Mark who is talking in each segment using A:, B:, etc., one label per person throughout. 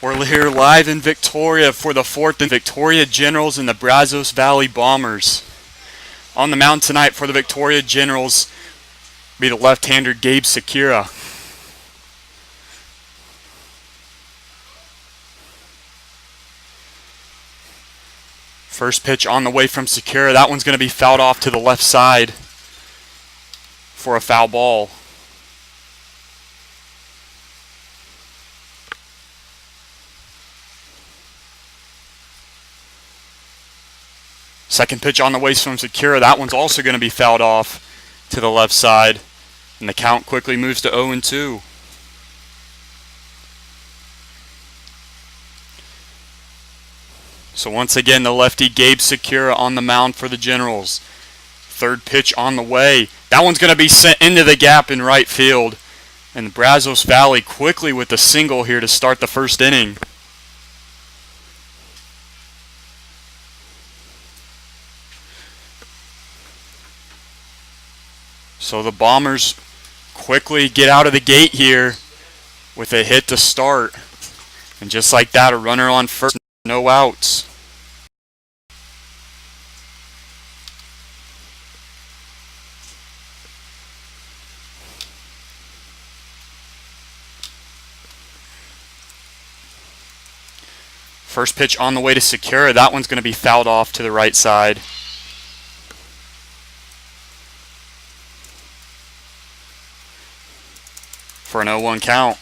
A: We're here live in Victoria for the 4th and Victoria Generals and the Brazos Valley Bombers. On the mound tonight for the Victoria Generals be the left-hander Gabe Sekira. First pitch on the way from Sekira. That one's going to be fouled off to the left side for a foul ball. Second pitch on the way from Sekira. That one's also going to be fouled off to the left side. And the count quickly moves to 0-2. So once again, the lefty Gabe Sekira on the mound for the Generals. Third pitch on the way. That one's going to be sent into the gap in right field. And the Brazos Valley quickly with the single here to start the first inning. So the Bombers quickly get out of the gate here with a hit to start. And just like that, a runner on first, no outs. First pitch on the way to Sekira. That one's going to be fouled off to the right side. For an 0-1 count.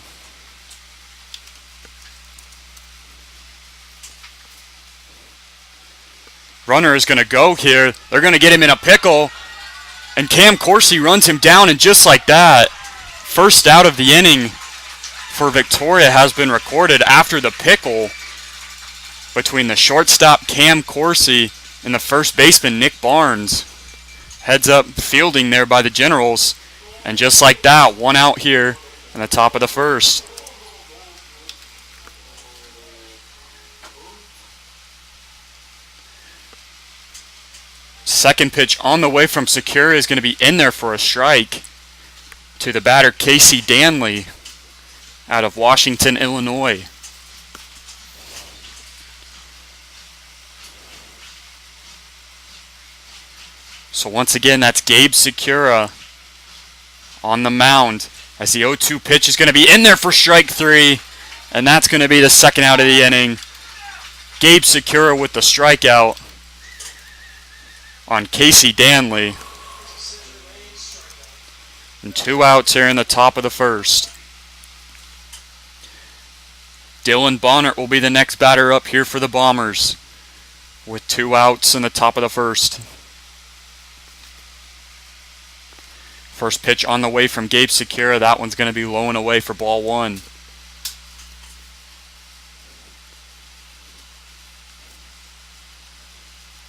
A: Runner is going to go here. They're going to get him in a pickle. And Cam Coursey runs him down, and just like that, first out of the inning for Victoria has been recorded after the pickle between the shortstop Cam Coursey and the first baseman Nick Barnes. Heads up fielding there by the Generals. And just like that, one out here in the top of the first. Second pitch on the way from Sekira is going to be in there for a strike to the batter Casey Danley out of Washington, Illinois. So once again, that's Gabe Sekira on the mound as the 0-2 pitch is going to be in there for strike three, and that's going to be the second out of the inning. Gabe Sekira with the strikeout on Casey Danley. And 2 outs here in the top of the first. Dylan Bonner will be the next batter up here for the Bombers with 2 outs in the top of the first. First pitch on the way from Gabe Sekira. That one's going to be low and away for ball 1.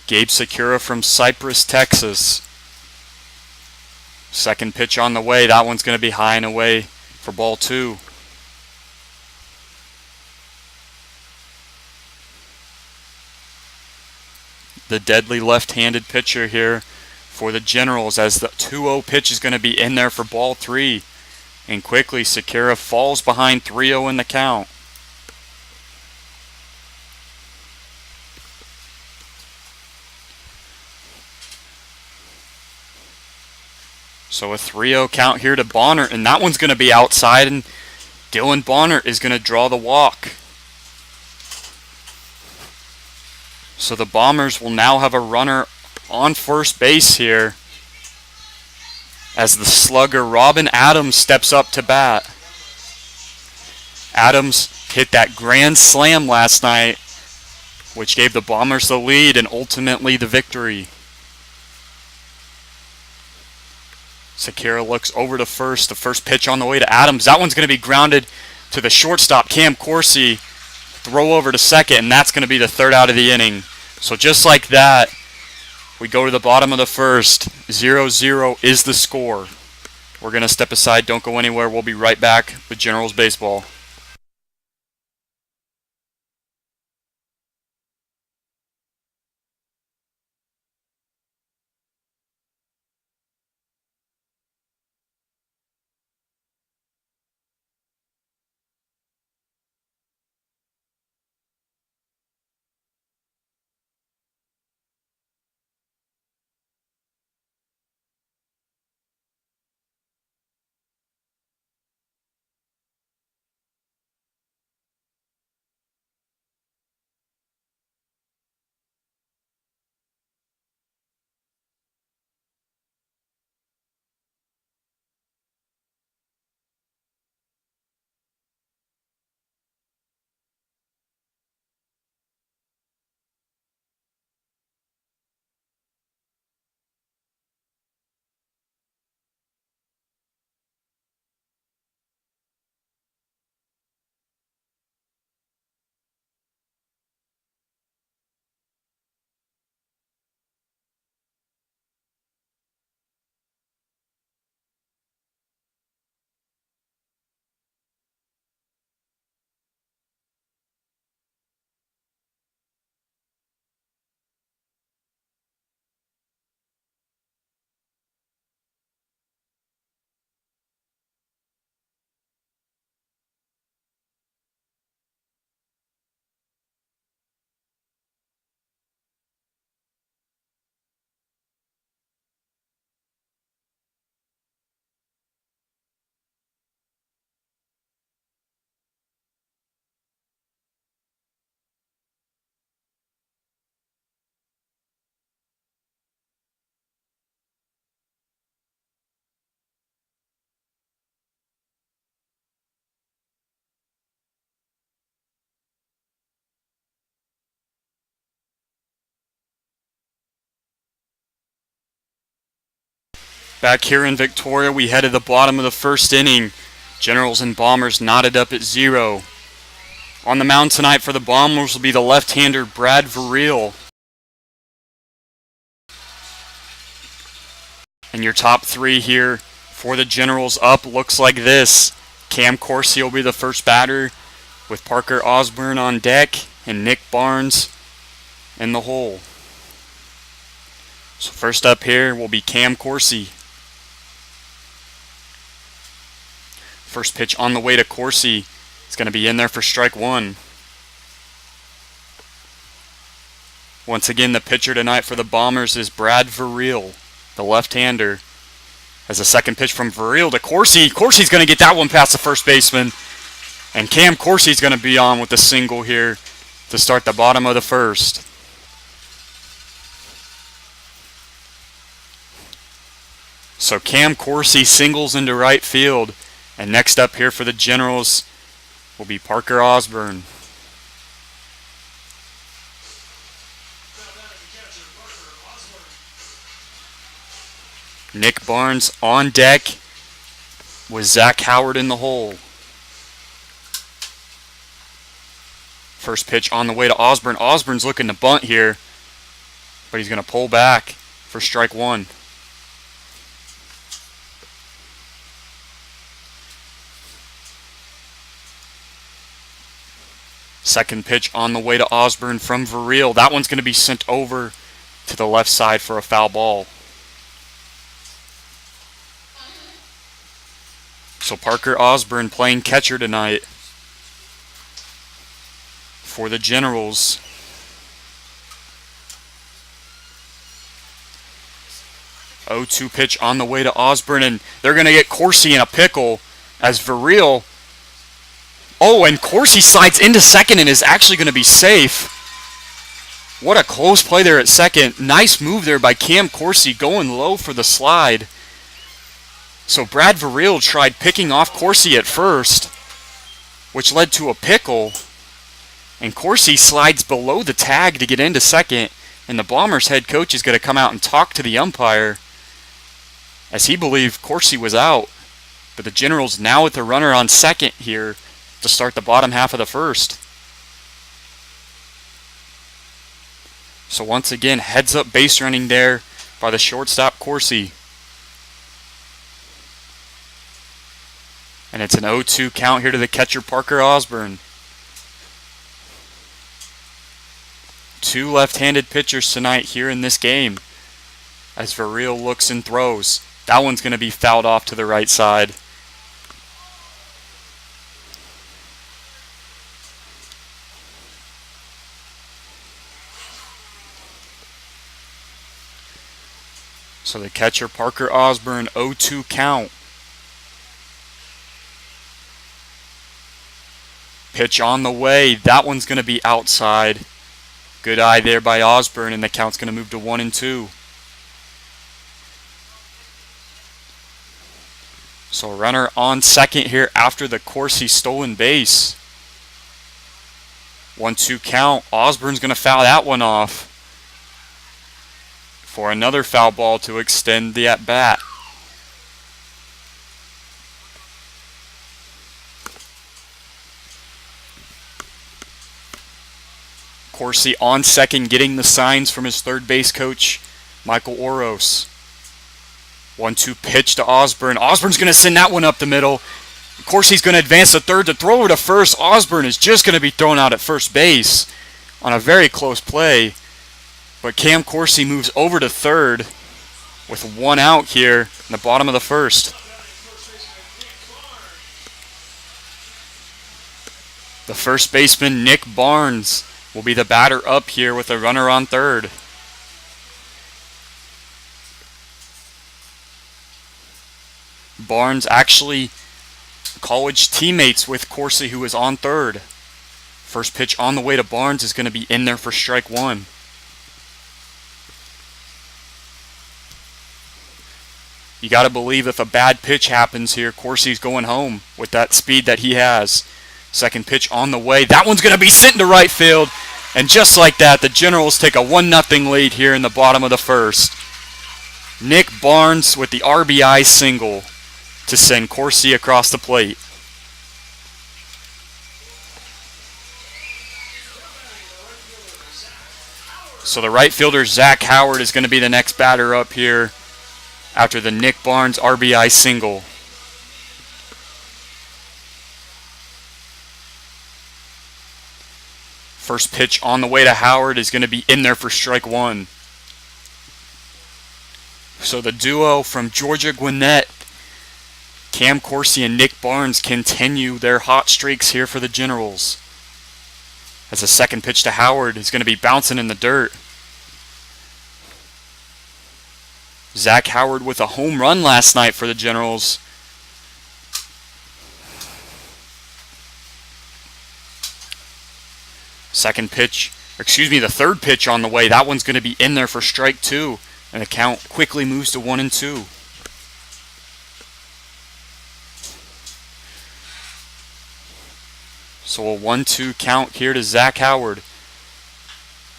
A: Gabe Sekira from Cypress, Texas. Second pitch on the way. That one's going to be high and away for ball 2. The deadly left-handed pitcher here for the Generals as the 2-0 pitch is going to be in there for ball 3. And quickly Sekira falls behind 3-0 in the count. So a 3-0 count here to Bonner, and that one's going to be outside, and Dylan Bonner is going to draw the walk. So the Bombers will now have a runner on first base here as the slugger Robin Adams steps up to bat. Adams hit that grand slam last night, which gave the Bombers the lead and ultimately the victory. Sekira looks over to first. The first pitch on the way to Adams. That one's going to be grounded to the shortstop, Cam Coursey. Throw over to second, and that's going to be the third out of the inning. So just like that, we go to the bottom of the first. 0-0 is the score. We're going to step aside. Don't go anywhere. We'll be right back with Generals Baseball. Back here in Victoria, we head to the bottom of the first inning. Generals and Bombers knotted up at 0. On the mound tonight for the Bombers will be the left-hander Brad Verriel. And your top 3 here for the Generals up looks like this. Cam Corsi will be the first batter with Parker Osborne on deck and Nick Barnes in the hole. So first up here will be Cam Corsi. First pitch on the way to Corsi. It's going to be in there for strike 1. Once again, the pitcher tonight for the Bombers is Brad Verriel, the left-hander. As a second pitch from Verriel to Corsi. Corsi's going to get that one past the first baseman. And Cam Corsi's going to be on with a single here to start the bottom of the first. So Cam Corsi singles into right field. And next up here for the Generals will be Parker Osborne. Nick Barnes on deck with Zach Howard in the hole. First pitch on the way to Osborne. Osborne's looking to bunt here, but he's going to pull back for strike 1. Second pitch on the way to Osborne from Verriel. That one's going to be sent over to the left side for a foul ball. So Parker Osborne playing catcher tonight for the Generals. Oh-2 pitch on the way to Osborne, and they're going to get Corsi in a pickle as Verriel. Oh, and Corsi slides into second and is actually going to be safe. What a close play there at second. Nice move there by Cam Corsi going low for the slide. So Brad Verriel tried picking off Corsi at first, which led to a pickle. And Corsi slides below the tag to get into second. And the Bombers head coach is going to come out and talk to the umpire as he believed Corsi was out. But the Generals now with the runner on second here to start the bottom half of the first. So once again, heads up base running there by the shortstop Corsi. And it's an 0-2 count here to the catcher Parker Osborne. 2 left-handed pitchers tonight here in this game as Verriel looks and throws. That one's going to be fouled off to the right side. So the catcher Parker Osborne, 0-2 count. Pitch on the way. That one's going to be outside. Good eye there by Osborne, and the count's going to move to 1-2. So runner on second here after the Corsi stolen base. 1-2 count. Osborne's going to foul that one off for another foul ball to extend the at-bat. Corsi on second, getting the signs from his third base coach, Michael Oros. 1-2 pitch to Osborne. Osborne's going to send that one up the middle. Corsi's going to advance to third to throw her to first. Osborne is just going to be thrown out at first base on a very close play. But Cam Corsi moves over to third with 1 out here in the bottom of the first. The first baseman, Nick Barnes, will be the batter up here with a runner on third. Barnes actually college teammates with Corsi, who is on third. First pitch on the way to Barnes is going to be in there for strike 1. You got to believe if a bad pitch happens here, Corsi's going home with that speed that he has. Second pitch on the way. That one's going to be sent into right field. And just like that, the Generals take a 1-0 lead here in the bottom of the first. Nick Barnes with the RBI single to send Corsi across the plate. So the right fielder, Zach Howard, is going to be the next batter up here after the Nick Barnes RBI single. First pitch on the way to Howard is going to be in there for strike one. So the duo from Georgia Gwinnett, Cam Corsi and Nick Barnes, continue their hot streaks here for the Generals. As the second pitch to Howard is going to be bouncing in the dirt. Zach Howard with a home run last night for the Generals. The third pitch on the way. That one's going to be in there for strike two. And the count quickly moves to 1-2. So a 1-2 count here to Zach Howard.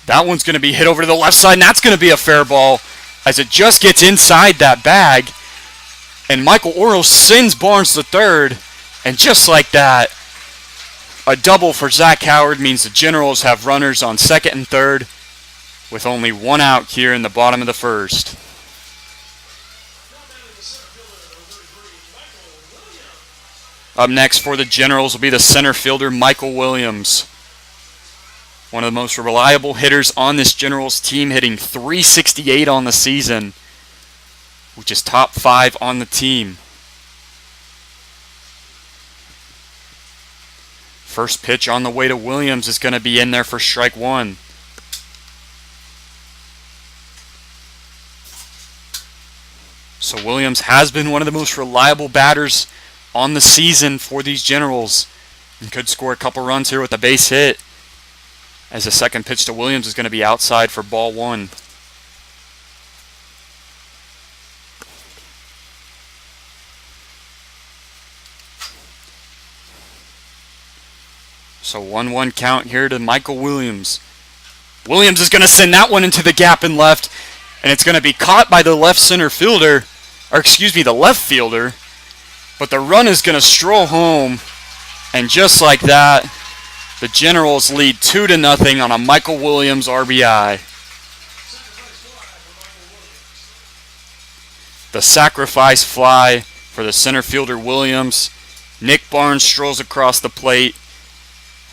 A: That one's going to be hit over to the left side, and that's going to be a fair ball as it just gets inside that bag. And Michael Orrell sends Barnes to third. And just like that, a double for Zach Howard means the Generals have runners on second and third with only one out here in the bottom of the first. Up next for the Generals will be the center fielder, Michael Williams. One of the most reliable hitters on this Generals team, hitting .368 on the season, which is top 5 on the team. First pitch on the way to Williams is going to be in there for strike one. So Williams has been one of the most reliable batters on the season for these Generals and could score a couple runs here with a base hit, as the second pitch to Williams is going to be outside for ball one. So 1-1 count here to Michael Williams. Williams is going to send that one into the gap in left, and it's going to be caught by the left fielder. But the run is going to stroll home, and just like that, the Generals lead 2-0 on a Michael Williams RBI. The sacrifice fly for the center fielder Williams. Nick Barnes strolls across the plate,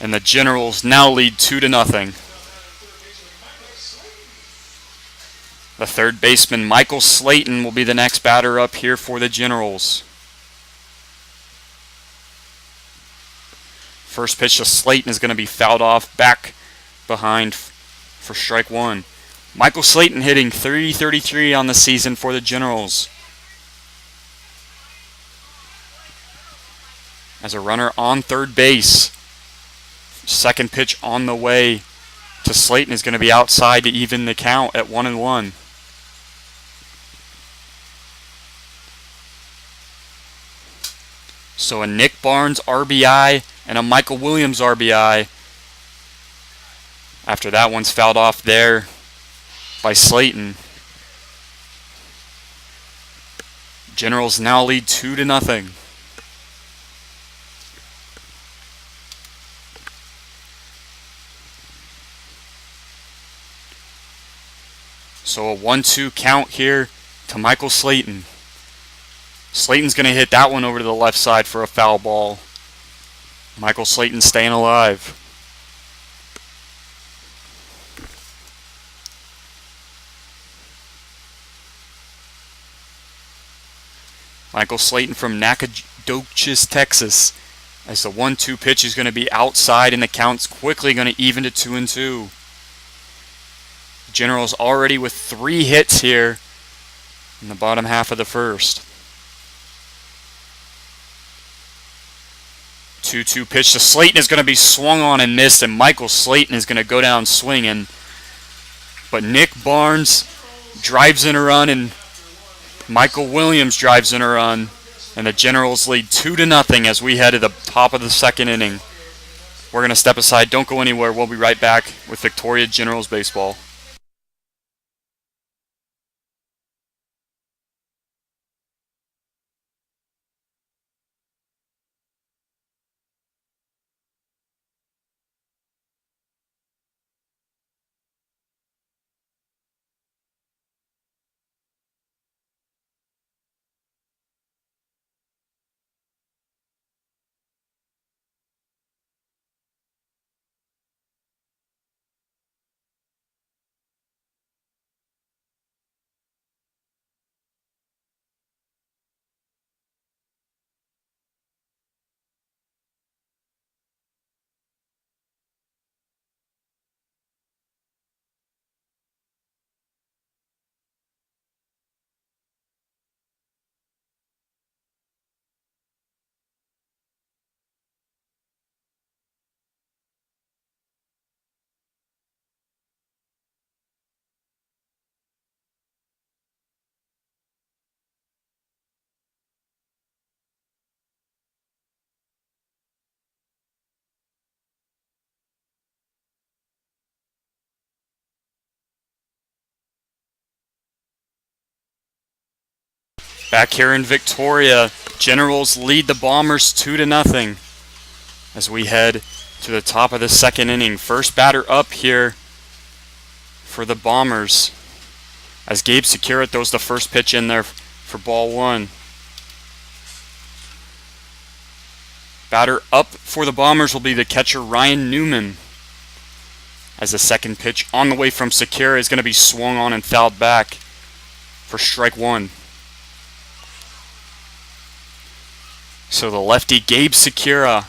A: and the Generals now lead 2-0. The third baseman, Michael Slayton, will be the next batter up here for the Generals. First pitch to Slayton is going to be fouled off back behind for strike one. Michael Slayton hitting .333 on the season for the Generals. As a runner on third base. Second pitch on the way to Slayton is going to be outside to even the count at 1-1. So a Nick Barnes RBI and a Michael Williams RBI. After that one's fouled off there by Slayton. Generals now lead 2-0. So a 1-2 count here to Michael Slayton. Slayton's going to hit that one over to the left side for a foul ball. Michael Slayton staying alive. Michael Slayton from Nacogdoches, Texas. As the 1-2 pitch is going to be outside and the count's quickly going to even to 2-2. Generals already with 3 hits here in the bottom half of the first. 2-2 pitch to Slayton is going to be swung on and missed, and Michael Slayton is going to go down swinging. But Nick Barnes drives in a run, and Michael Williams drives in a run, and the Generals lead 2-0 as we head to the top of the second inning. We're going to step aside. Don't go anywhere. We'll be right back with Victoria Generals Baseball. Back here in Victoria, Generals lead the Bombers 2-0 as we head to the top of the second inning. First batter up here for the Bombers as Gabe Secura throws the first pitch in there for ball one. Batter up for the Bombers will be the catcher Ryan Newman, as the second pitch on the way from Secura is going to be swung on and fouled back for strike one. So the lefty Gabe Secura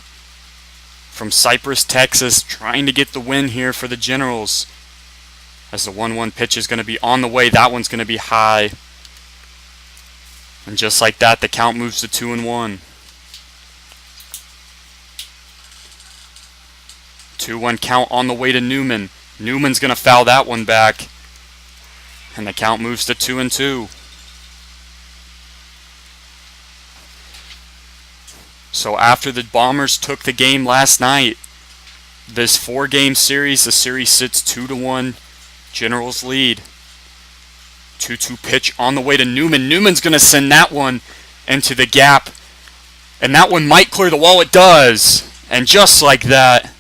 A: from Cypress, Texas, trying to get the win here for the Generals, as the 1-1 pitch is going to be on the way. That one's going to be high. And just like that, the count moves to 2-1. 2-1 count on the way to Newman. Newman's going to foul that one back. And the count moves to 2-2. So after the Bombers took the game last night, this 4-game series, the series sits 2-1. Generals lead. 2-2 pitch on the way to Newman. Newman's going to send that one into the gap. And that one might clear the wall. It does. And just like that,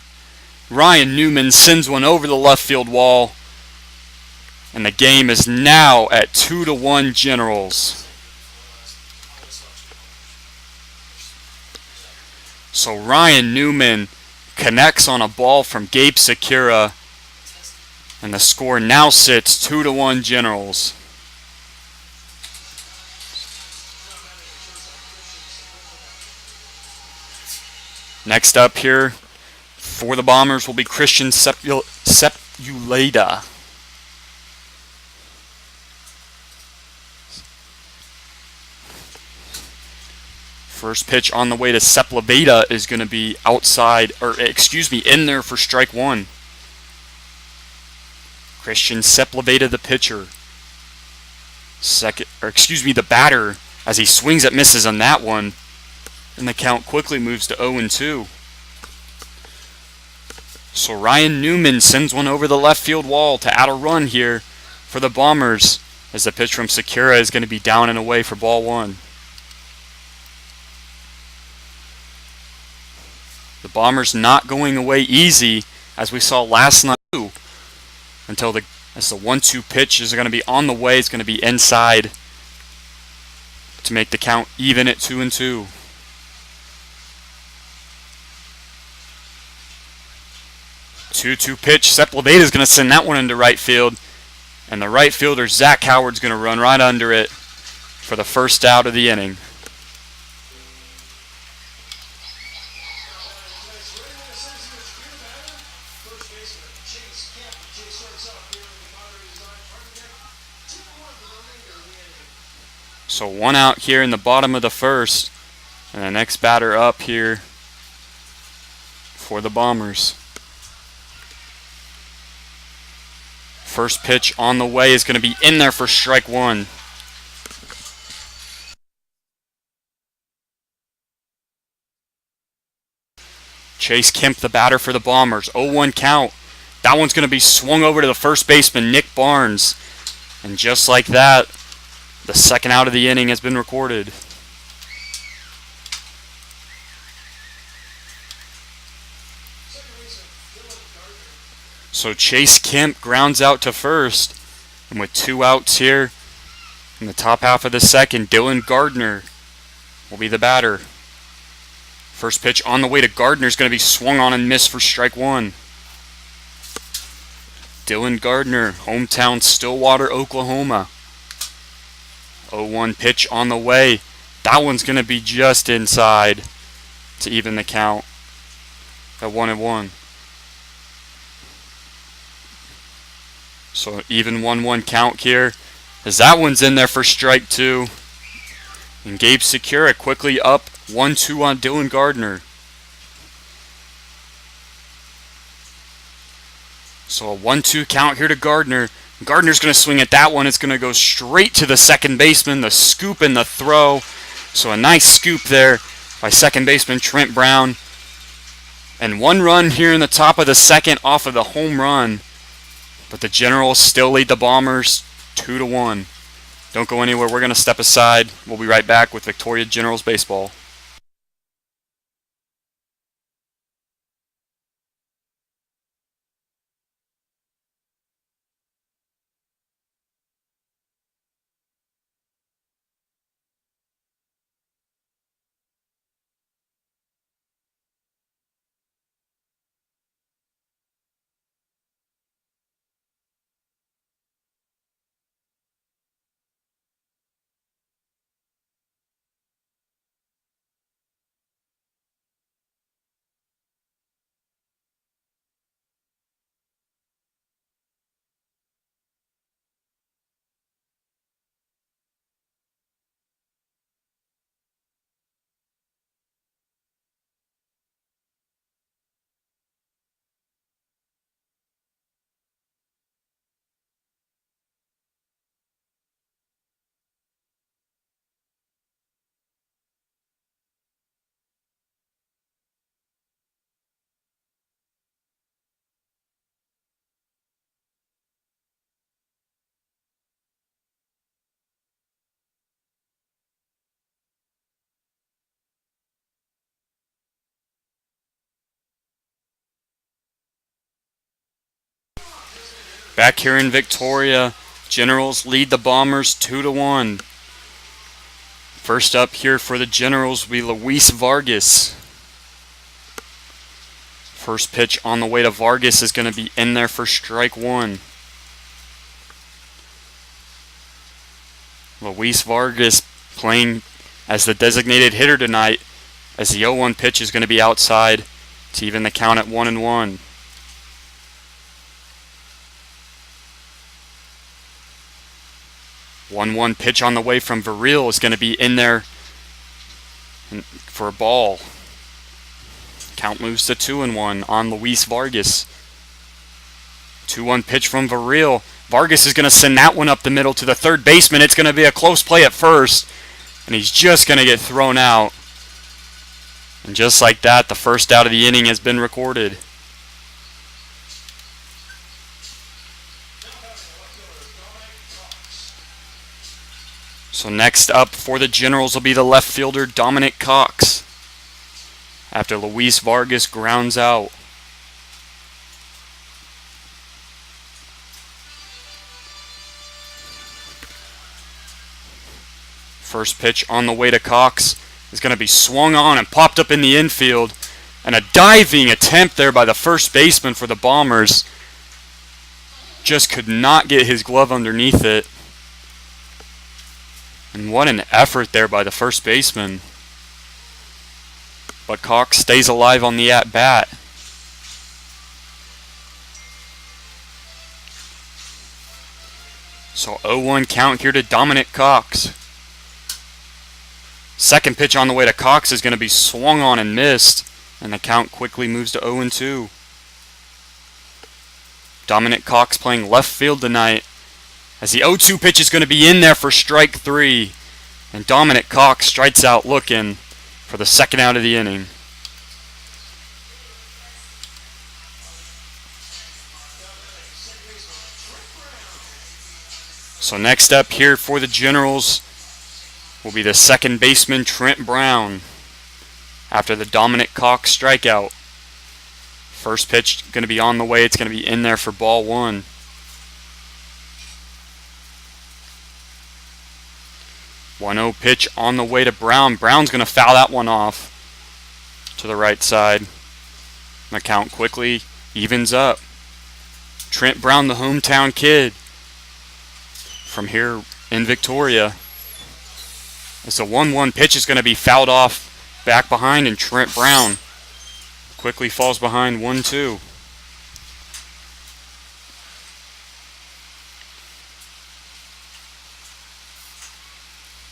A: Ryan Newman sends one over the left field wall. And the game is now at 2-1 Generals. So Ryan Newman connects on a ball from Gabe Secura. And the score now sits 2-1 Generals. Next up here for the Bombers will be Christian Sepulveda. First pitch on the way to Sepulveda is going to be outside, in there for strike one. Christian Sepulveda, the pitcher. The batter, as he swings and misses on that one. And the count quickly moves to 0-2. So Ryan Newman sends one over the left field wall to add a run here for the Bombers, as the pitch from Secura is going to be down and away for ball one. The Bombers not going away easy, as we saw last night, as the 1-2 pitch is going to be on the way. It's going to be inside to make the count even at 2-2. 2-2 pitch. Sepulveda is going to send that one into right field. And the right fielder, Zach Howard's going to run right under it for the first out of the inning. So one out here in the bottom of the first. And the next batter up here for the Bombers. First pitch on the way is going to be in there for strike one. Chase Kemp, the batter for the Bombers. 0-1 count. That one's going to be swung over to the first baseman, Nick Barnes. And just like that, the second out of the inning has been recorded. So Chase Kemp grounds out to first. And with 2 outs here in the top half of the second, Dylan Gardner will be the batter. First pitch on the way to Gardner is going to be swung on and missed for strike one. Dylan Gardner, hometown Stillwater, Oklahoma. 0-1 pitch on the way. That one's going to be just inside to even the count at 1-1. So even 1-1 count here, as that one's in there for strike two. And Gabe Secura quickly up 1-2 on Dylan Gardner. So a 1-2 count here to Gardner. Gardner's going to swing at that one. It's going to go straight to the second baseman. The scoop and the throw. So a nice scoop there by second baseman Trent Brown. And 1 run here in the top of the second off of the home run. But the Generals still lead the Bombers 2-1. Don't go anywhere. We're going to step aside. We'll be right back with Victoria Generals Baseball. Back here in Victoria, Generals lead the Bombers 2-1. First up here for the Generals will be Luis Vargas. First pitch on the way to Vargas is going to be in there for strike one. Luis Vargas playing as the designated hitter tonight, as the 0-1 pitch is going to be outside to even the count at 1-1. One pitch on the way from Viril is going to be in there for a ball. Count moves to 2-1 on Luis Vargas. 2-1 pitch from Viril. Vargas is going to send that one up the middle to the third baseman. It's going to be a close play at first, and he's just going to get thrown out. And just like that, the first out of the inning has been recorded. So next up for the Generals will be the left fielder Dominic Cox, after Luis Vargas grounds out. First pitch on the way to Cox is going to be swung on and popped up in the infield. And a diving attempt there by the first baseman for the Bombers. Just could not get his glove underneath it. And what an effort there by the first baseman. But Cox stays alive on the at-bat. So 0-1 count here to Dominic Cox. Second pitch on the way to Cox is going to be swung on and missed. And the count quickly moves to 0-2. Dominic Cox playing left field tonight, as the 0-2 pitch is going to be in there for strike three. And Dominic Cox strikes out looking for the second out of the inning. So next up here for the Generals will be the second baseman Trent Brown, after the Dominic Cox strikeout. First pitch going to be on the way. It's going to be in there for ball one. 1-0 pitch on the way to Brown. Brown's going to foul that one off to the right side. The count quickly evens up. Trent Brown, the hometown kid from here in Victoria. As the 1-1 pitch is going to be fouled off back behind, and Trent Brown quickly falls behind 1-2.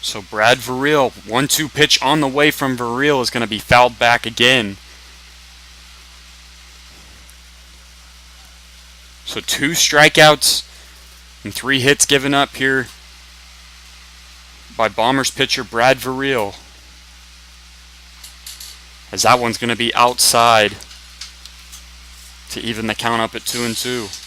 A: So Brad Viril, 1-2 pitch on the way from Viril is going to be fouled back again. So 2 strikeouts and 3 hits given up here by Bombers pitcher Brad Viril, as that one's going to be outside to even the count up at 2-2.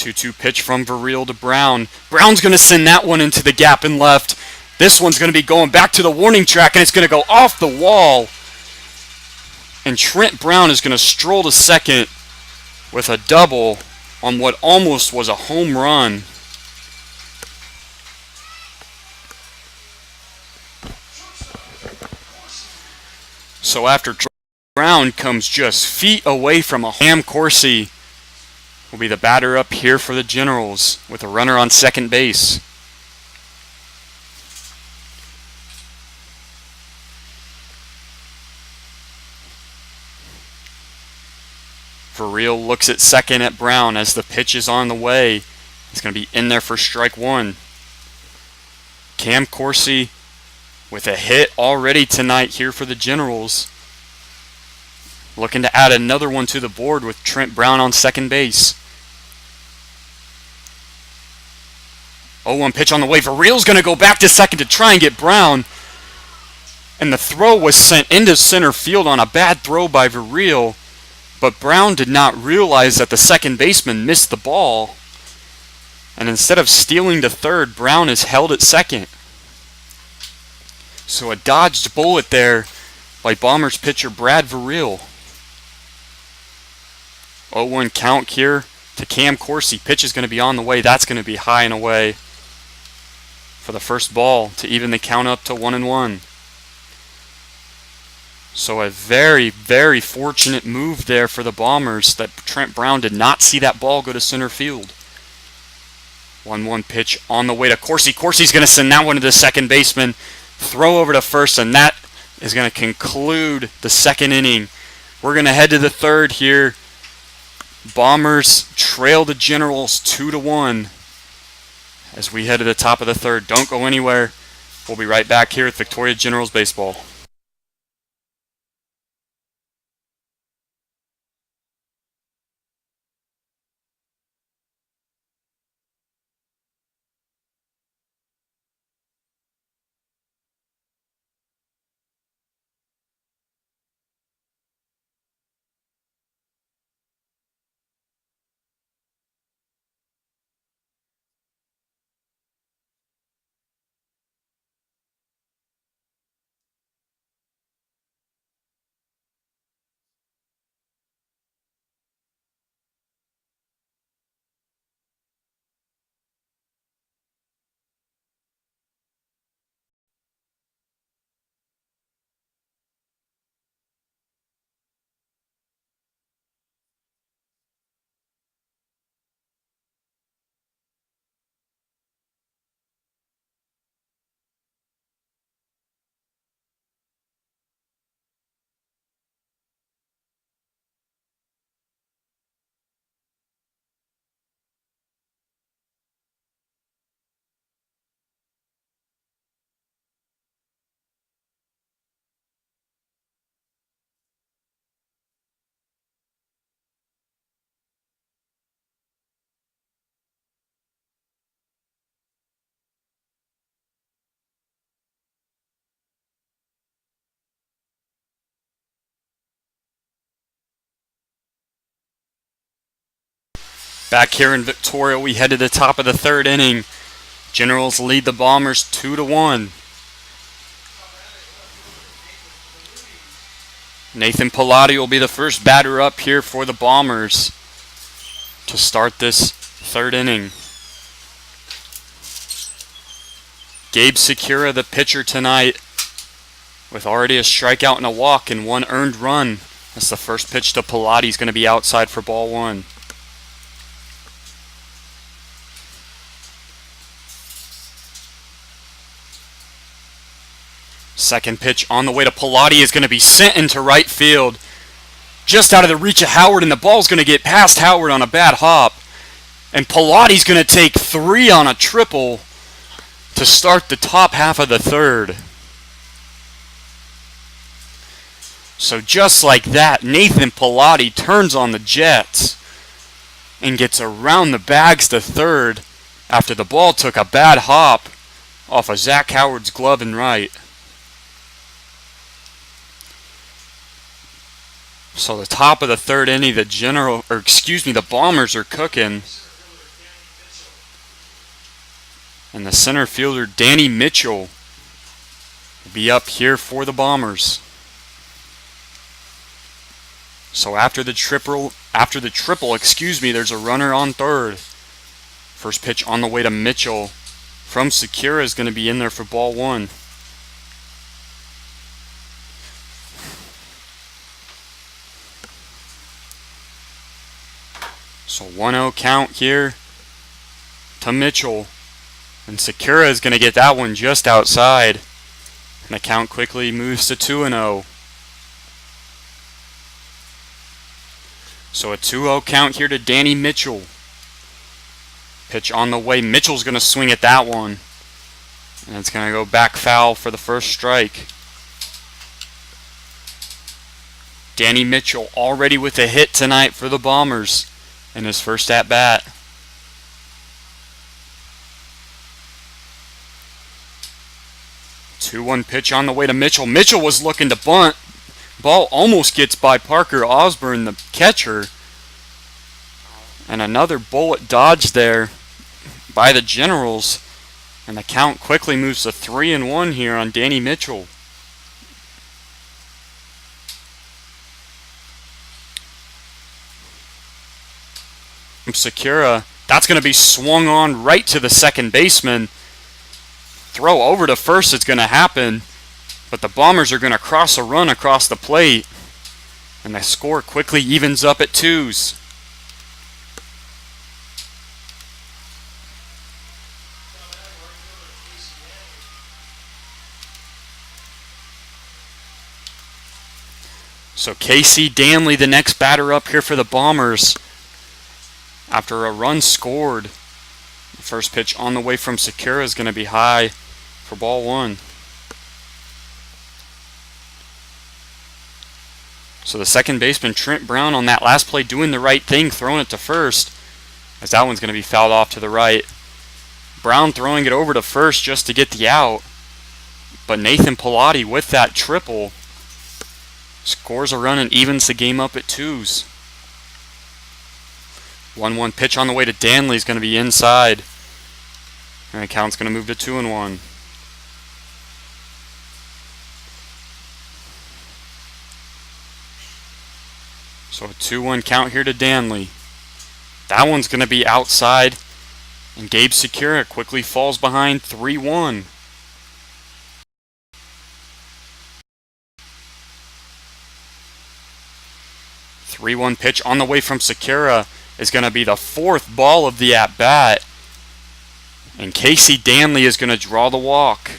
A: 2-2 pitch from Virreal to Brown. Brown's going to send that one into the gap and left. This one's going to be going back to the warning track, and it's going to go off the wall. And Trent Brown is going to stroll to second with a double on what almost was a home run. So after Brown comes just feet away from a Cam Corsi will be the batter up here for the Generals with a runner on second base. Virreal looks at second at Brown as the pitch is on the way. He's going to be in there for strike one. Cam Corsi with a hit already tonight here for the Generals. Looking to add another one to the board with Trent Brown on second base. 0-1 pitch on the way. Virreal's going to go back to second to try and get Brown. And the throw was sent into center field on a bad throw by Virreal. But Brown did not realize that the second baseman missed the ball. And instead of stealing to third, Brown is held at second. So a dodged bullet there by Bombers pitcher Brad Virreal. 0-1 count here to Cam Corsi. Pitch is going to be on the way. That's going to be high and away for the first ball to even the count up to 1-1. So a very, very fortunate move there for the Bombers that Trent Brown did not see that ball go to center field. 1-1 pitch on the way to Corsi. Corsi's going to send that one to the second baseman. Throw over to first, and that is going to conclude the second inning. We're going to head to the third here. Bombers trail the Generals 2-1 as we head to the top of the third. Don't go anywhere. We'll be right back here at Victoria Generals Baseball. Back here in Victoria, we head to the top of the third inning. Generals lead the Bombers 2-1. Nathan Pilati will be the first batter up here for the Bombers to start this third inning. Gabe Secura, the pitcher tonight, with already a strikeout and a walk and one earned run. That's the first pitch to Pilati. He's going to be outside for ball one. Second pitch on the way to Pilati is going to be sent into right field. Just out of the reach of Howard, and the ball's going to get past Howard on a bad hop. And Pilati's going to take 3 on a triple to start the top half of the third. So just like that, Nathan Pilati turns on the Jets and gets around the bags to third after the ball took a bad hop off of Zach Howard's glove and right. So the top of the third inning, the Bombers are cooking. And the center fielder, Danny Mitchell, will be up here for the Bombers. So after the triple, there's a runner on third. First pitch on the way to Mitchell from Sekura is going to be in there for ball one. So 1-0 count here to Mitchell. And Sekura is going to get that one just outside. And the count quickly moves to 2-0. So a 2-0 count here to Danny Mitchell. Pitch on the way. Mitchell's going to swing at that one. And it's going to go back foul for the first strike. Danny Mitchell already with a hit tonight for the Bombers in his first at-bat. Two-one pitch on the way to Mitchell. Mitchell was looking to bunt. Ball almost gets by Parker Osborne, the catcher. And another bullet dodge there by the Generals. And the count quickly moves to 3-1 here on Danny Mitchell. From Sekura, that's going to be swung on right to the second baseman. Throw over to first is going to happen. But the Bombers are going to cross a run across the plate. And the score quickly evens up at 2s. So Casey Danley, the next batter up here for the Bombers. After a run scored, the first pitch on the way from Sekura is going to be high for ball one. So the second baseman, Trent Brown, on that last play doing the right thing, throwing it to first, as that one's going to be fouled off to the right. Brown throwing it over to first just to get the out. But Nathan Pilati with that triple scores a run and evens the game up at 2s. 1-1 pitch on the way to Danley is going to be inside. And the count's going to move to 2-1. So a 2-1 count here to Danley. That one's going to be outside. And Gabe Sekura quickly falls behind 3-1. Three-one pitch on the way from Sekura is going to be the fourth ball of the at-bat. And Casey Danley is going to draw the walk.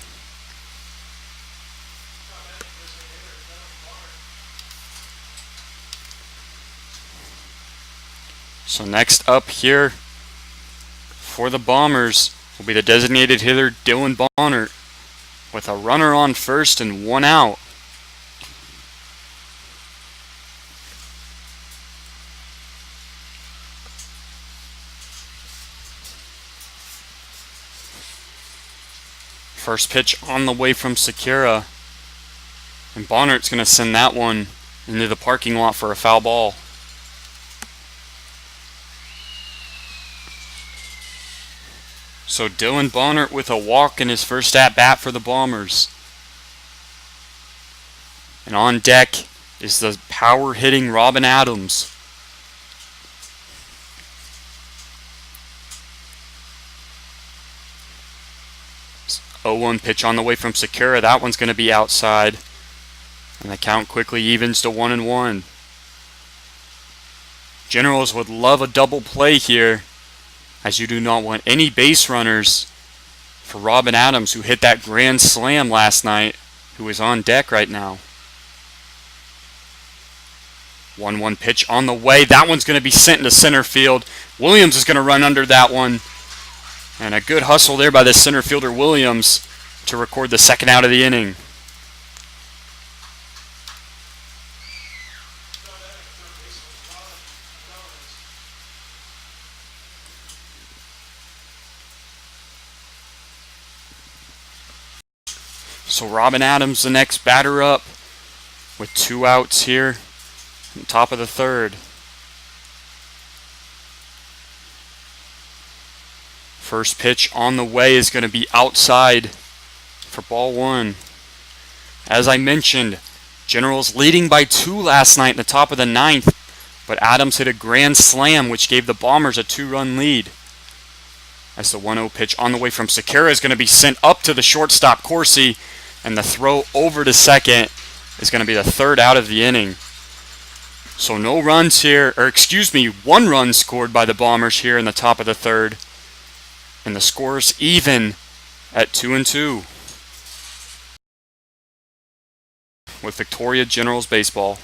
A: So next up here for the Bombers will be the designated hitter Dylan Bonner with a runner on first and one out. First pitch on the way from Sekura. And Bonner's going to send that one into the parking lot for a foul ball. So Dylan Bonner with a walk in his first at-bat for the Bombers. And on deck is the power-hitting Robin Adams. Oh, 0-1 pitch on the way from Sekura. That one's going to be outside. And the count quickly evens to 1-1. Generals would love a double play here, as you do not want any base runners for Robin Adams, who hit that grand slam last night, who is on deck right now. 1-1 pitch on the way. That one's going to be sent into center field. Williams is going to run under that one. And a good hustle there by the center fielder Williams to record the second out of the inning. So Robin Adams, the next batter up, with 2 outs here on top of the third. First pitch on the way is going to be outside for ball 1. As I mentioned, Generals leading by 2 last night in the top of the 9th, but Adams hit a grand slam which gave the Bombers a 2-run lead. As the 1-0 pitch on the way from Sekera is going to be sent up to the shortstop Corsi, and the throw over to second is going to be the 3rd out of the inning. So no runs here, 1 run scored by the Bombers here in the top of the 3rd. And the score's even at 2-2 with Victoria Generals baseball.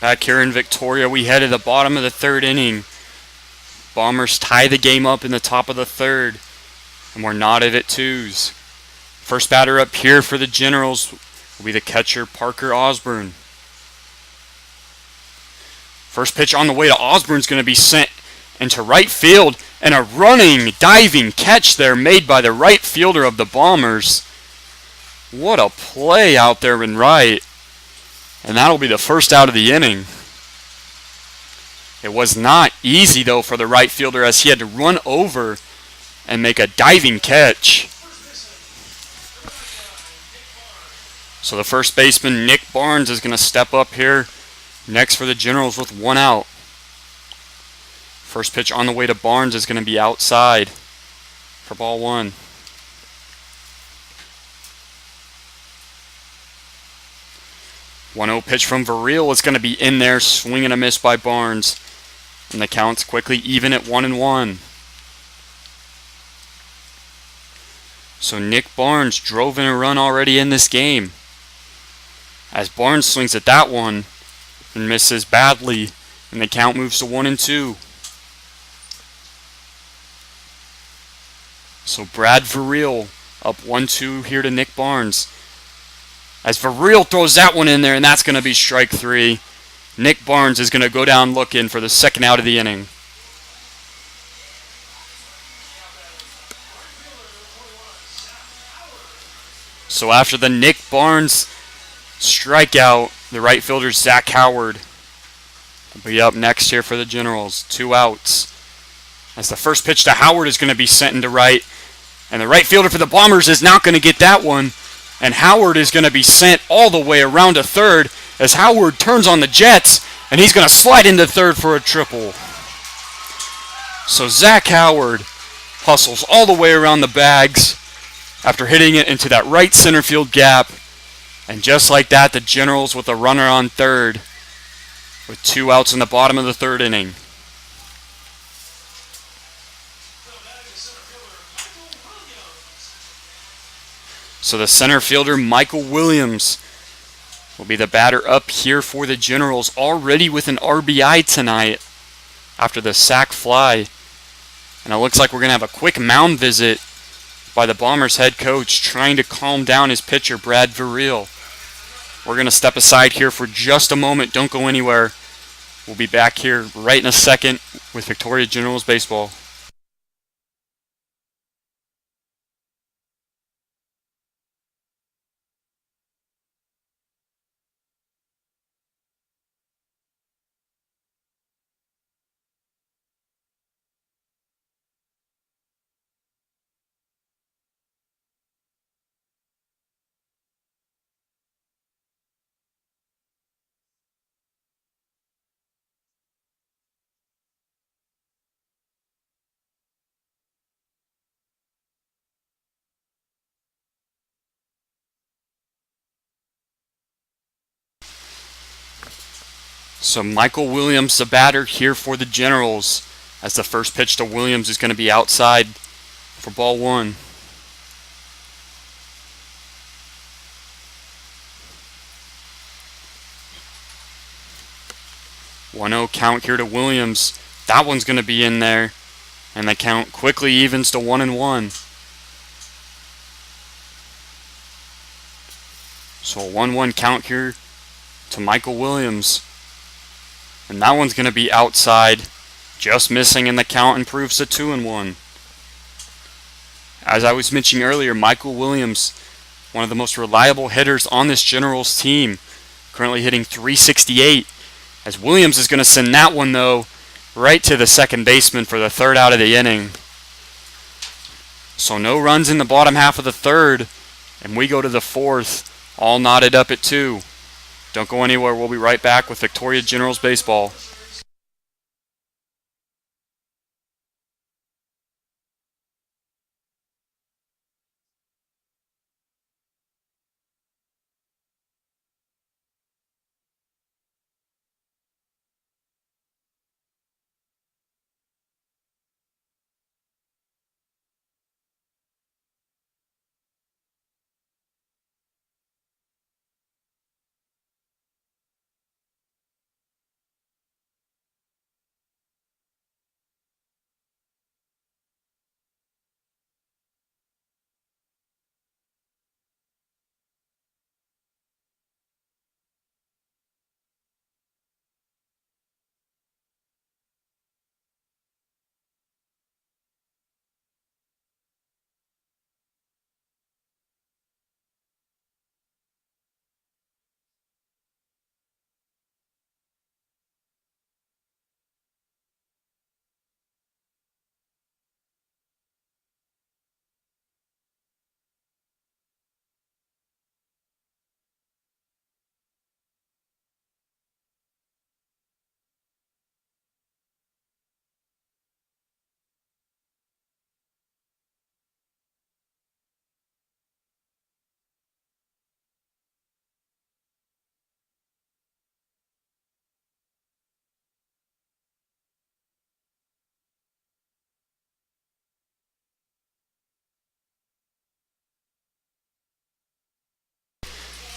A: Back here in Victoria, we head to the bottom of the 3rd inning. Bombers tie the game up in the top of the 3rd, and we're knotted at 2s. First batter up here for the Generals will be the catcher, Parker Osborne. First pitch on the way to Osborne's going to be sent into right field, and a running, diving catch there made by the right fielder of the Bombers. What a play out there in right. And that'll be the 1st out of the inning. It was not easy, though, for the right fielder as he had to run over and make a diving catch. So the first baseman, Nick Barnes, is going to step up here next for the Generals with 1 out. First pitch on the way to Barnes is going to be outside for ball 1. 1-0 pitch from Viril is going to be in there, swing and a miss by Barnes. And the count's quickly even at 1-1. So Nick Barnes drove in a run already in this game. As Barnes swings at that one and misses badly, and the count moves to 1-2. So Brad Viril up 1-2 here to Nick Barnes. As Viril throws that one in there, and that's going to be strike 3. Nick Barnes is going to go down looking for the 2nd out of the inning. So after the Nick Barnes strikeout, the right fielder Zach Howard will be up next here for the Generals. 2 outs. As the first pitch to Howard is going to be sent into right, and the right fielder for the Bombers is not going to get that one. And Howard is going to be sent all the way around to 3rd as Howard turns on the Jets, and he's going to slide into 3rd for a triple. So Zach Howard hustles all the way around the bags after hitting it into that right center field gap. And just like that, the Generals with a runner on 3rd with 2 outs in the bottom of the 3rd inning. So the center fielder, Michael Williams, will be the batter up here for the Generals, already with an RBI tonight after the sac fly And it looks like we're going to have a quick mound visit by the Bombers head coach trying to calm down his pitcher, Brad Verriel. We're going to step aside here for just a moment. Don't go anywhere. We'll be back here right in a second with Victoria Generals Baseball. So Michael Williams, the batter here for the Generals, as the first pitch to Williams is going to be outside for ball one. One-zero count here to Williams. That one's going to be in there, and the count quickly evens to 1-1. So a 1-1 count here to Michael Williams. And that one's going to be outside, just missing, and the count improves to 2-1. As I was mentioning earlier, Michael Williams, one of the most reliable hitters on this Generals team, currently hitting .368. As Williams is going to send that one, though, right to the second baseman for the third out of the inning. So no runs in the bottom half of the third, and we go to the fourth, all knotted up at 2. Don't go anywhere. We'll be right back with Victoria Generals Baseball.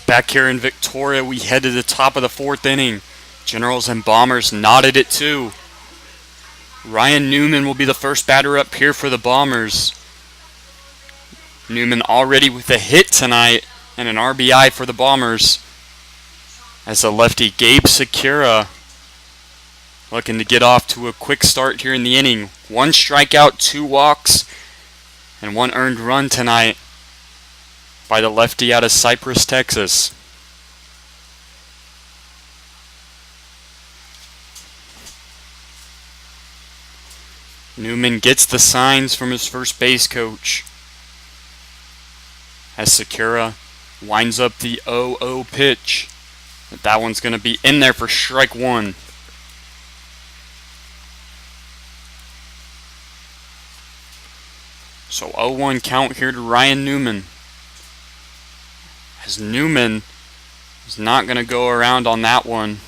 A: Back here in Victoria, we head to the top of the fourth inning. Generals and Bombers knotted at 2. Ryan Newman will be the first batter up here for the Bombers. Newman already with a hit tonight and an RBI for the Bombers. As the lefty Gabe Sakura looking to get off to a quick start here in the inning. 1 strikeout, 2 walks, and 1 earned run tonight by the lefty out of Cypress, Texas. Newman gets the signs from his first base coach as Sakura winds up the 0-0 pitch. That one's going to be in there for strike 1. So 0-1 count here to Ryan Newman. As Newman is not going to go around on that one.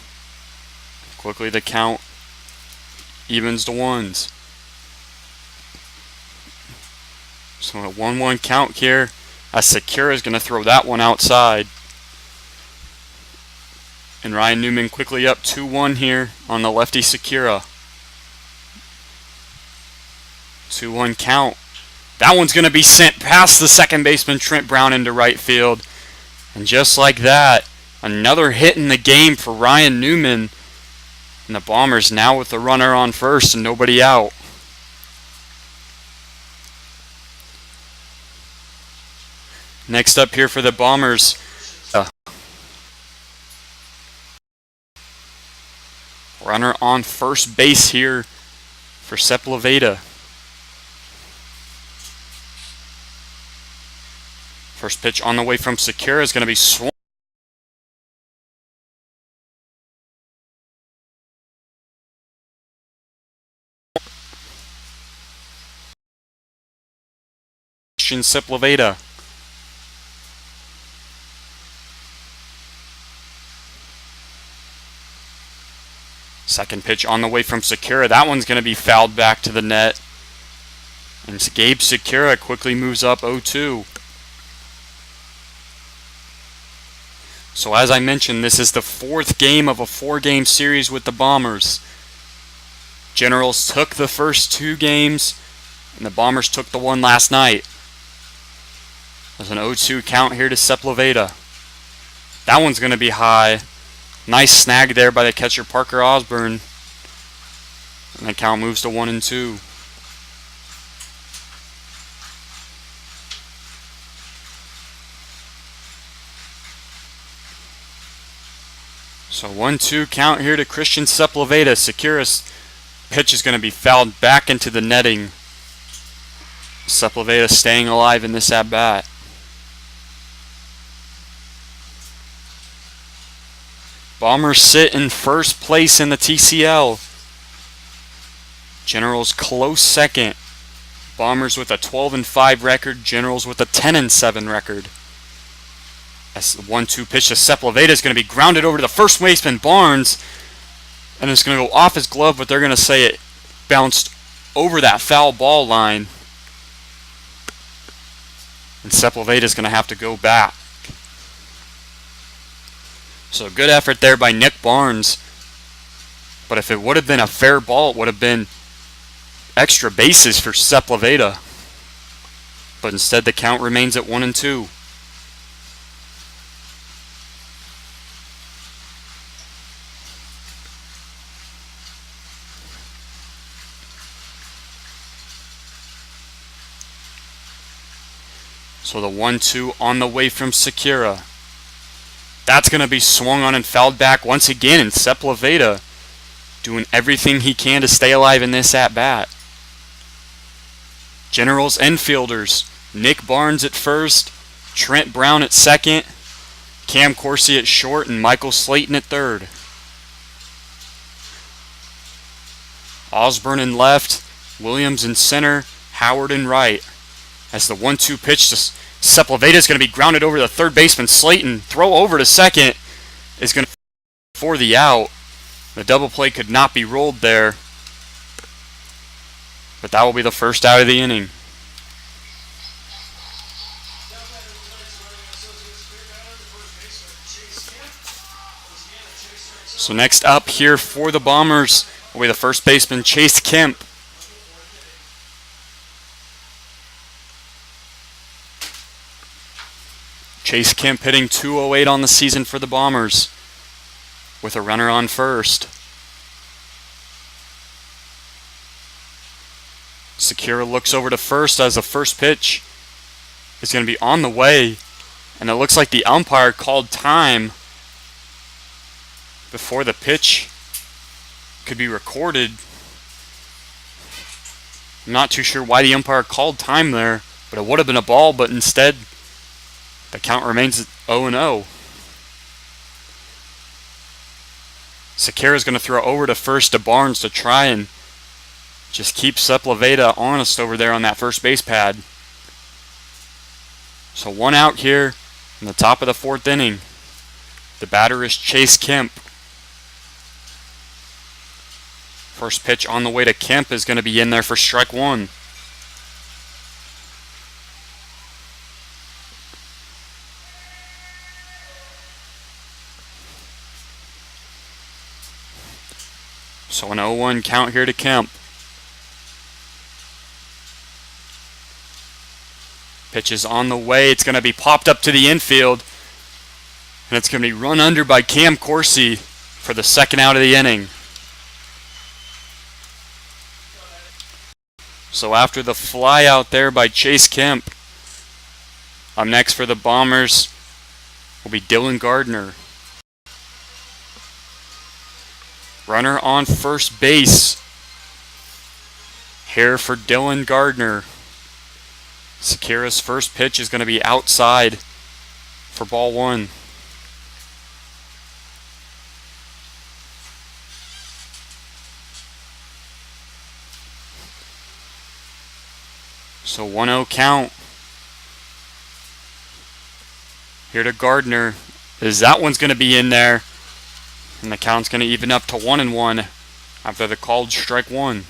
A: Quickly the count evens to 1s. So a 1-1 count here as Sakura is going to throw that one outside. And Ryan Newman quickly up 2-1 here on the lefty Sakura. 2-1 count. That one's going to be sent past the second baseman Trent Brown into right field. And just like that, another hit in the game for Ryan Newman. And the Bombers now with the runner on first and nobody out. Next up here for the Bombers, runner on first base here for Sepulveda. First pitch on the way from Sekura is going to be swung. Sepulveda. Second pitch on the way from Sekura. That one's going to be fouled back to the net. And Gabe Sekura quickly moves up 0-2. So as I mentioned, this is the fourth game of a 4-game series with the Bombers. Generals took the first 2 games, and the Bombers took the one last night. There's an 0-2 count here to Sepulveda. That one's going to be high. Nice snag there by the catcher Parker Osborne. And the count moves to 1-2. So 1-2 count here to Christian Sepulveda. Sekura's pitch is going to be fouled back into the netting. Sepulveda staying alive in this at-bat. Bombers sit in first place in the TCL. Generals close second. Bombers with a 12-5 record. Generals with a 10-7 record. As the 1-2 pitch to Sepulveda is going to be grounded over to the first baseman Barnes. And it's going to go off his glove, but they're going to say it bounced over that foul ball line. And Sepulveda is going to have to go back. So good effort there by Nick Barnes. But if it would have been a fair ball, it would have been extra bases for Sepulveda. But instead the count remains at 1-2. So the 1-2 on the way from Sekura. That's going to be swung on and fouled back once again, and Sepulveda doing everything he can to stay alive in this at-bat. Generals infielders, Nick Barnes at first, Trent Brown at second, Cam Corsi at short, and Michael Slayton at third. Osborne in left, Williams in center, Howard in right. As the 1-2 pitch to Sepulveda is going to be grounded over the third baseman Slayton. Throw over to second is going to for the out. The double play could not be rolled there. But that will be the first out of the inning. So next up here for the Bombers will be the first baseman Chase Kemp. Chase Kemp hitting .208 on the season for the Bombers with a runner on first. Sekura looks over to first as the first pitch is going to be on the way, and it looks like the umpire called time before the pitch could be recorded. I'm not too sure why the umpire called time there, but it would have been a ball, but instead the count remains at 0-0. Sekura is going to throw over to first to Barnes to try and just keep Sepulveda honest over there on that first base pad. So one out here in the top of the fourth inning. The batter is Chase Kemp. First pitch on the way to Kemp is going to be in there for strike one. So an 0-1 count here to Kemp. Pitch is on the way. It's going to be popped up to the infield. And it's going to be run under by Cam Corsi for the second out of the inning. So after the fly out there by Chase Kemp, up next for the Bombers will be Dylan Gardner. Runner on first base here for Dylan Gardner. Sakura's first pitch is going to be outside for ball one. So 1-0 count. Here to Gardner. That one's going to be in there. And the count's going to even up to 1-1 after the called strike one.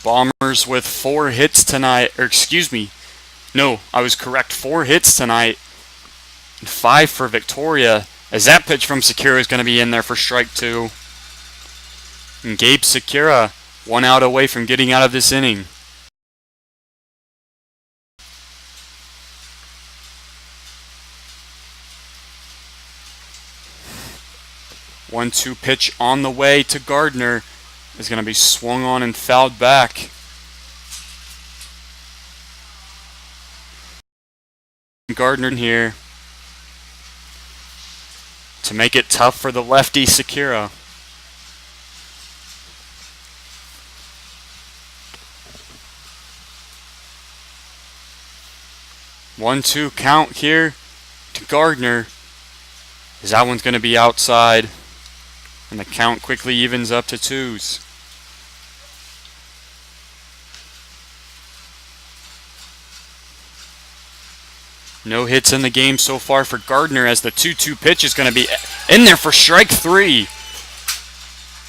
A: Bombers with 4 hits tonight. Or excuse me. No, I was correct. 4 hits tonight. And 5 for Victoria. As that pitch from Sakura is going to be in there for strike 2. And Gabe Sakura, 1 out away from getting out of this inning. One-two pitch on the way to Gardner is going to be swung on and fouled back. Gardner here to make it tough for the lefty Sakura. One-two count here to Gardner. That one's going to be outside. And the count quickly evens up to 2s. No hits in the game so far for Gardner as the 2-2 pitch is going to be in there for strike 3.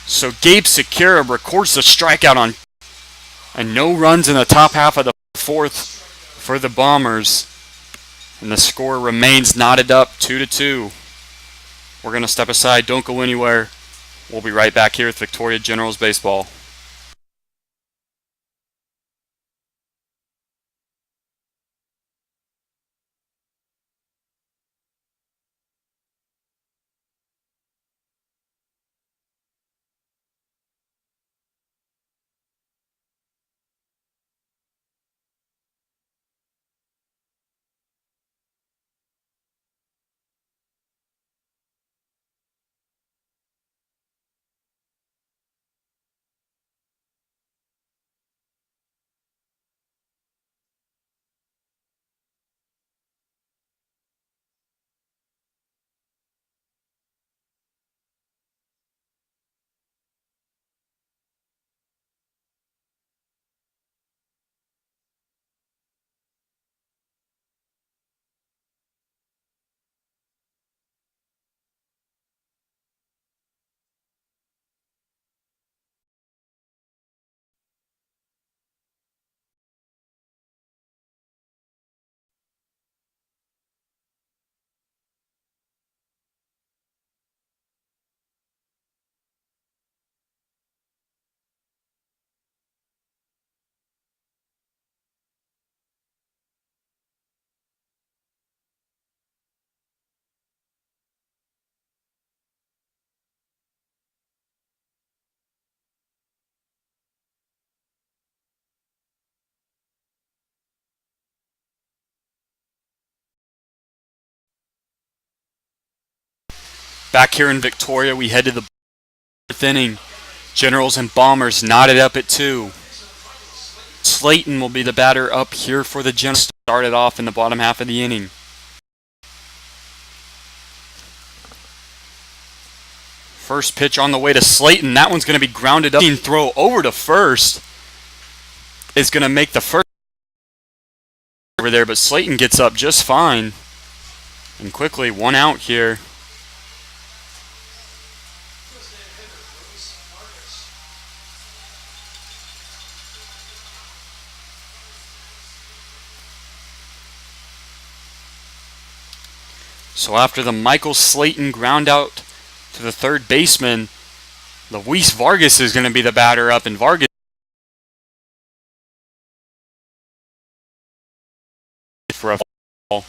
A: So Gabe Sakura records the strikeout on, and no runs in the top half of the 4th for the Bombers. And the score remains knotted up 2-2. We're going to step aside. Don't go anywhere. We'll be right back here with Victoria Generals Baseball. Back here in Victoria, we head to the 4th inning. Generals and Bombers knotted up at 2. Slayton will be the batter up here for the Generals. Started off in the bottom half of the inning. First pitch on the way to Slayton. That one's going to be grounded up. Throw over to first is going to make the first over there, but Slayton gets up just fine. And quickly, 1 out here. So after the Michael Slayton ground out to the third baseman, Luis Vargas is going to be the batter up, and Vargas for a ball.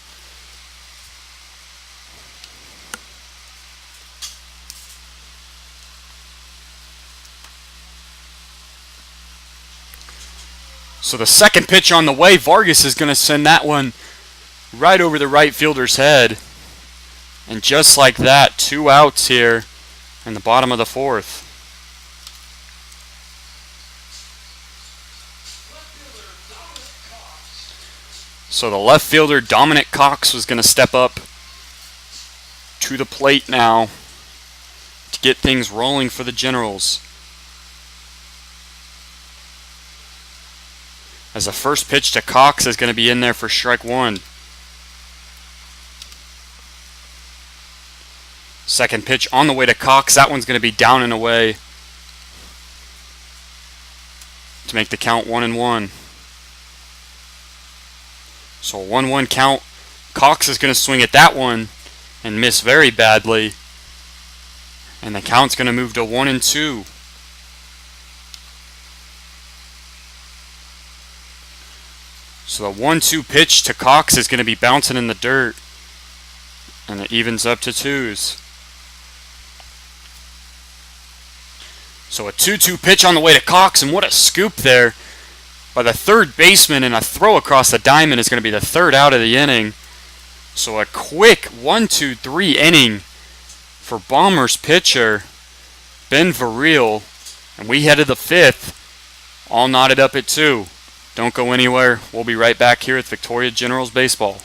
A: So the second pitch on the way, Vargas is going to send that one right over the right fielder's head. And just like that, 2 outs here in the bottom of the 4th. So the left fielder, Dominic Cox, was going to step up to the plate now to get things rolling for the Generals. As the first pitch to Cox is going to be in there for strike 1. Second pitch on the way to Cox. That one's going to be down and away to make the count 1-1. So a 1-1 count. Cox is going to swing at that one and miss very badly. And the count's going to move to 1-2. So the 1-2 pitch to Cox is going to be bouncing in the dirt. And it evens up to 2s. So a 2-2 pitch on the way to Cox, and what a scoop there by the third baseman, and a throw across the diamond is going to be the 3rd out of the inning. So a quick 1-2-3 inning for Bombers pitcher Ben Varil, and we head to the 5th, all knotted up at 2. Don't go anywhere. We'll be right back here at Victoria Generals Baseball.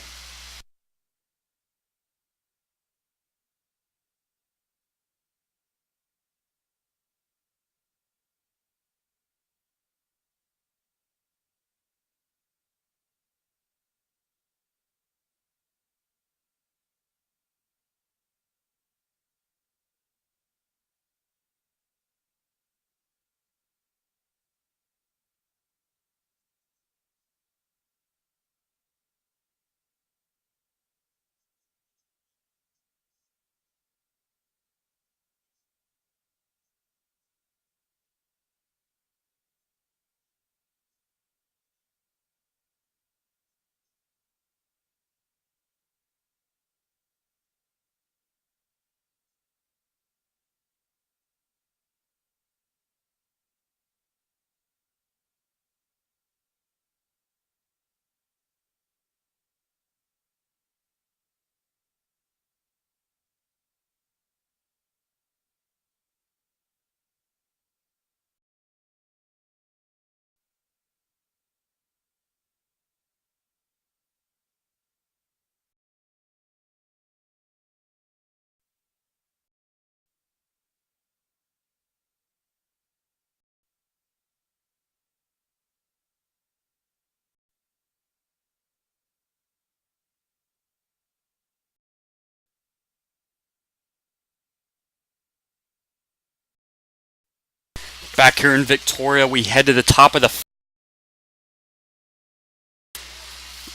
A: Back here in Victoria, we head to the top of the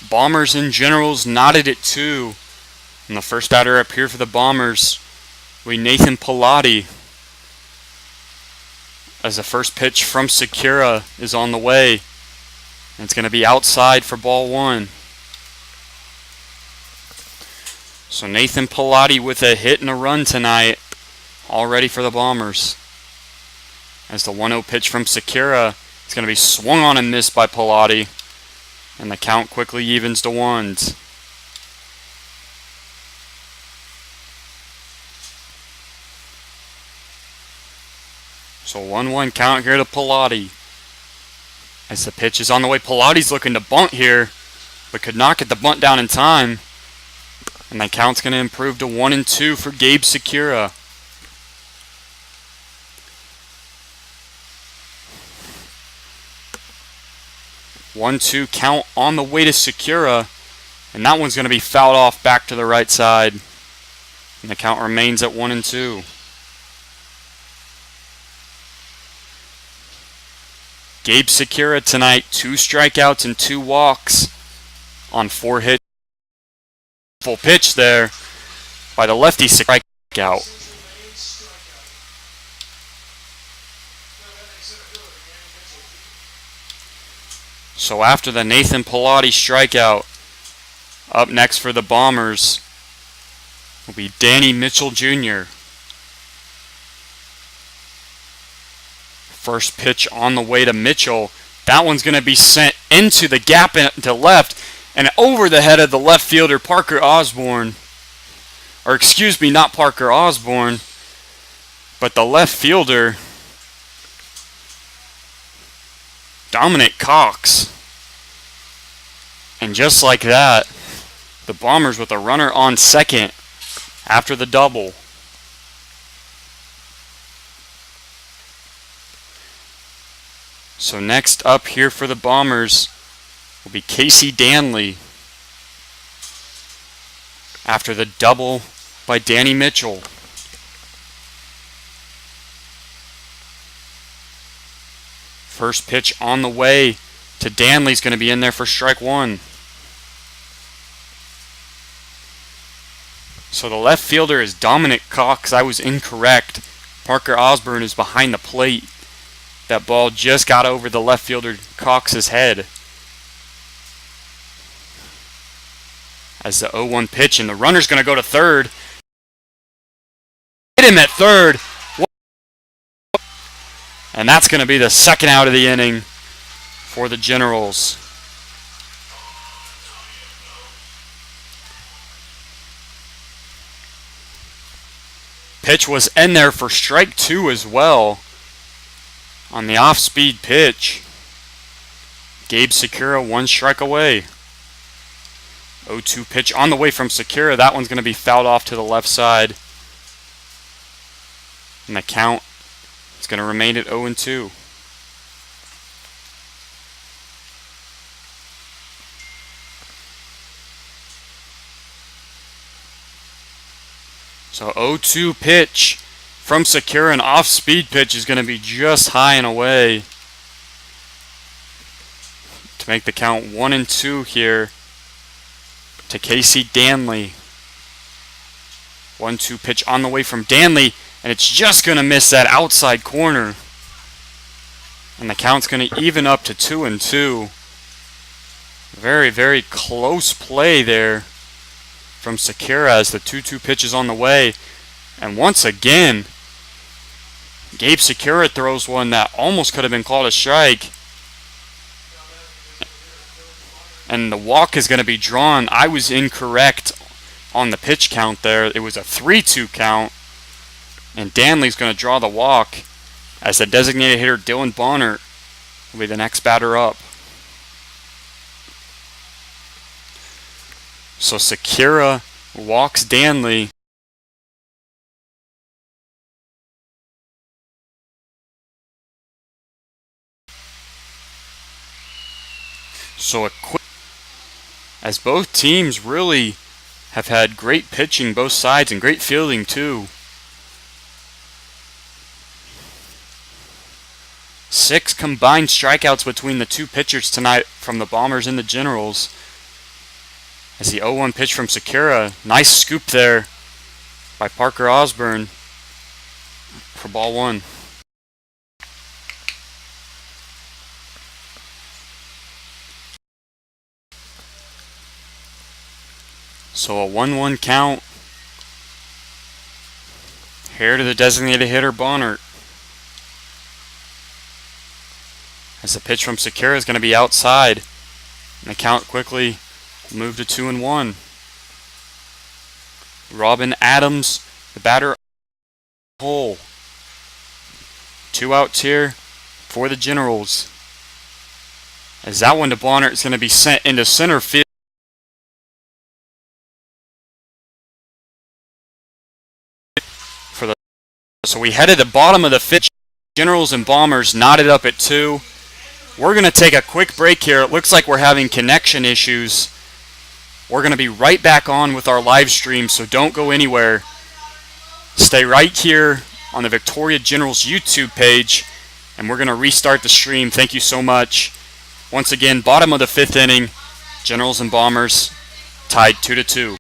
A: Bombers and Generals knotted at 2. And the first batter up here for the Bombers will be Nathan Pilati, as the first pitch from Sakura is on the way. And it's going to be outside for ball 1. So Nathan Pilati with a hit and a run tonight, all ready for the Bombers. As the 1-0 pitch from Sakura is going to be swung on and missed by Pilati. And the count quickly evens to 1s. So 1-1 count here to Pilati. As the pitch is on the way, Pilati's looking to bunt here, but could not get the bunt down in time. And the count's going to improve to 1-2 for Gabe Sakura. One-two count on the way to Sakura, and that one's going to be fouled off back to the right side. And the count remains at 1-2. Gabe Sakura tonight, 2 strikeouts and 2 walks on 4 hits. Full pitch there by the lefty, strikeout. So after the Nathan Pilati strikeout, Up next for the Bombers will be Danny Mitchell Jr. First pitch on the way to Mitchell. That one's going to be sent into the gap to left and over the head of the left fielder, Parker Osborne. Or excuse me, not Parker Osborne, but the left fielder, Dominic Cox. And just like that, the Bombers with a runner on second after the double. So next up here for the Bombers will be Casey Danley after the double by Danny Mitchell. First pitch on the way to Danley's going to be in there for strike one. So the left fielder is Dominic Cox. I was incorrect. Parker Osborne is behind the plate. That ball just got over the left fielder Cox's head. As the 0-1 pitch, and the runner's going to go to third. Hit him at third. And that's going to be the second out of the inning for the Generals. Pitch was in there for strike two as well on the off-speed pitch. Gabe Secura 1 strike away. 0-2 pitch on the way from Secura. That one's going to be fouled off to the left side. And the count is going to remain at 0-2. So 0-2 pitch from Secura. An off-speed pitch is going to be just high and away to make the count 1-2 here to Casey Danley. 1-2 pitch on the way from Danley, and it's just going to miss that outside corner. And the count's going to even up to 2-2. Very, very close play there from Secura as the 2-2 pitch is on the way. And once again, Gabe Secura throws one that almost could have been called a strike. And the walk is going to be drawn. I was incorrect on the pitch count there. It was a 3-2 count. And Danley's going to draw the walk as the designated hitter Dylan Bonner will be the next batter up. So Secura walks Danley. So a quick, as both teams really have had great pitching both sides and great fielding too. 6 combined strikeouts between the two pitchers tonight from the Bombers and the Generals. As the 0-1 pitch from Secura, nice scoop there by Parker Osborne for ball one. So a 1-1 count here to the designated hitter Bonner. As the pitch from Secura is going to be outside, and the count quickly moved to 2-1. Robin Adams, the batter, hole. 2 outs here for the Generals. As that one to Bonner is going to be sent into center field. So we headed the bottom of the fifth. Generals and Bombers knotted up at 2. We're going to take a quick break here. It looks like we're having connection issues. We're going to be right back on with our live stream, so don't go anywhere. Stay right here on the Victoria Generals YouTube page, and we're going to restart the stream. Thank you so much. Once again, bottom of the 5th inning, Generals and Bombers tied 2-2.